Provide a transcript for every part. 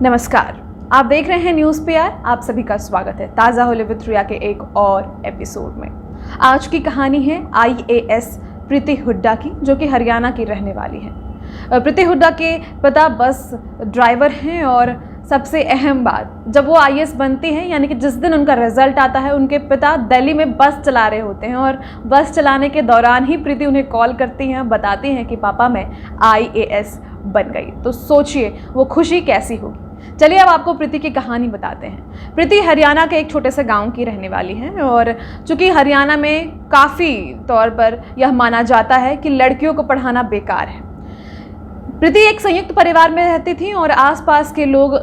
नमस्कार, आप देख रहे हैं न्यूज़ पीआर। आप सभी का स्वागत है ताज़ा होले विद रिया के एक और एपिसोड में। आज की कहानी है IAS प्रीति हुड्डा की, जो कि हरियाणा की रहने वाली है। प्रीति हुड्डा के पिता बस ड्राइवर हैं और सबसे अहम बात, जब वो IAS बनती हैं, यानी कि जिस दिन उनका रिजल्ट आता है, उनके पिता दिल्ली में बस चला रहे होते हैं और बस चलाने के दौरान ही प्रीति उन्हें कॉल करती हैं, बताती हैं कि पापा मैं IAS बन गई। तो सोचिए वो खुशी कैसी होगी। चलिए अब आपको प्रीति की कहानी बताते हैं। प्रीति हरियाणा के एक छोटे से गांव की रहने वाली हैं और चूंकि हरियाणा में काफ़ी तौर पर यह माना जाता है कि लड़कियों को पढ़ाना बेकार है। प्रीति एक संयुक्त परिवार में रहती थी और आसपास के लोग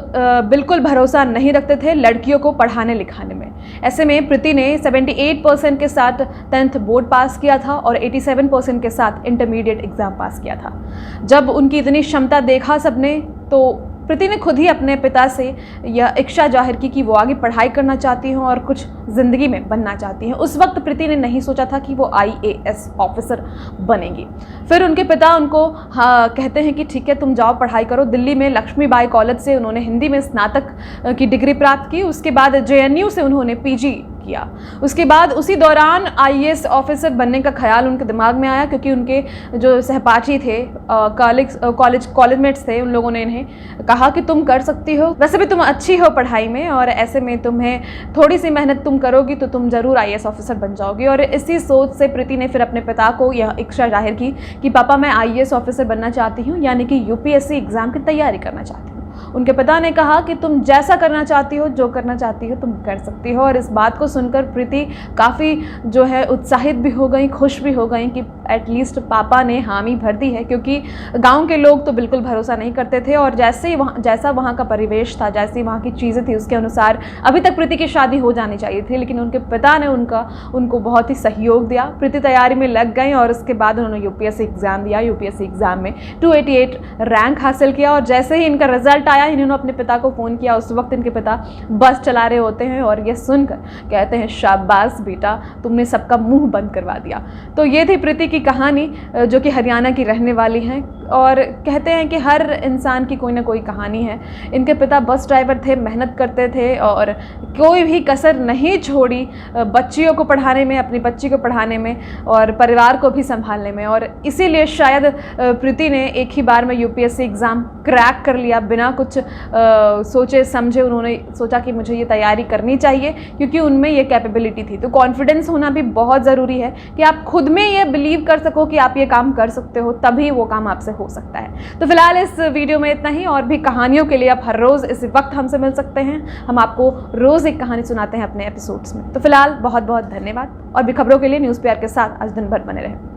बिल्कुल भरोसा नहीं रखते थे लड़कियों को पढ़ाने लिखाने में। ऐसे में प्रीति ने 78% के साथ 10th बोर्ड पास किया था और 87% के साथ इंटरमीडिएट एग्ज़ाम पास किया था। जब उनकी इतनी क्षमता देखा सबने, तो प्रीति ने खुद ही अपने पिता से यह इच्छा जाहिर की कि वो आगे पढ़ाई करना चाहती हैं और कुछ ज़िंदगी में बनना चाहती हैं। उस वक्त प्रीति ने नहीं सोचा था कि वो IAS ऑफिसर बनेंगी। फिर उनके पिता उनको कहते हैं कि ठीक है, तुम जाओ पढ़ाई करो। दिल्ली में लक्ष्मीबाई कॉलेज से उन्होंने हिंदी में स्नातक की डिग्री प्राप्त की। उसके बाद JNU से उन्होंने PG किया। उसके बाद उसी दौरान IAS ऑफिसर बनने का ख्याल उनके दिमाग में आया, क्योंकि उनके जो सहपाठी थे, कॉलेजमेट्स थे, उन लोगों ने इन्हें कहा कि तुम कर सकती हो, वैसे भी तुम अच्छी हो पढ़ाई में और ऐसे में तुम्हें थोड़ी सी मेहनत तुम करोगी तो तुम जरूर IAS ऑफिसर बन जाओगी। और इसी सोच से प्रीति ने फिर अपने पिता को यह इच्छा जाहिर की कि पापा मैं IAS ऑफिसर बनना चाहती हूँ, यानी कि UPSC एग्ज़ाम की तैयारी करना चाहती हूँ। उनके पिता ने कहा कि तुम जैसा करना चाहती हो, जो करना चाहती हो तुम कर सकती हो। और इस बात को सुनकर प्रीति काफ़ी जो है उत्साहित भी हो गई, खुश भी हो गई कि एटलीस्ट पापा ने हामी भर दी है, क्योंकि गांव के लोग तो बिल्कुल भरोसा नहीं करते थे। और जैसा वहाँ का परिवेश था, जैसी वहाँ की चीज़ें थी, उसके अनुसार अभी तक प्रीति की शादी हो जानी चाहिए थी, लेकिन उनके पिता ने उनको बहुत ही सहयोग दिया। प्रीति तैयारी में लग गई और उसके बाद उन्होंने UPSC एग्ज़ाम दिया। UPSC एग्ज़ाम में 288 रैंक हासिल किया और जैसे ही इनका रिजल्ट आया, इन्होंने अपने पिता को फ़ोन किया। उस वक्त इनके पिता बस चला रहे होते हैं और ये सुनकर कहते हैं शाबाश बेटा, तुमने सबका मुंह बंद करवा दिया। तो ये थी प्रीति की कहानी, जो कि हरियाणा की रहने वाली हैं। और कहते हैं कि हर इंसान की कोई ना कोई कहानी है। इनके पिता बस ड्राइवर थे, मेहनत करते थे और कोई भी कसर नहीं छोड़ी बच्चियों को पढ़ाने में, अपनी बच्ची को पढ़ाने में और परिवार को भी संभालने में। और इसीलिए शायद प्रीति ने एक ही बार में UPSC एग्ज़ाम क्रैक कर लिया बिना कुछ सोचे समझे। उन्होंने सोचा कि मुझे ये तैयारी करनी चाहिए, क्योंकि उनमें ये कैपेबिलिटी थी। तो कॉन्फिडेंस होना भी बहुत ज़रूरी है कि आप खुद में ये बिलीव कर सको कि आप ये काम कर सकते हो, तभी वो काम आपसे हो सकता है। तो फिलहाल इस वीडियो में इतना ही। और भी कहानियों के लिए आप हर रोज़ इस वक्त हमसे मिल सकते हैं। हम आपको रोज़ एक कहानी सुनाते हैं अपने एपिसोड्स में। तो फिलहाल बहुत बहुत धन्यवाद और भी खबरों के लिए न्यूज़ पीआर के साथ आज दिन भर बने रहें।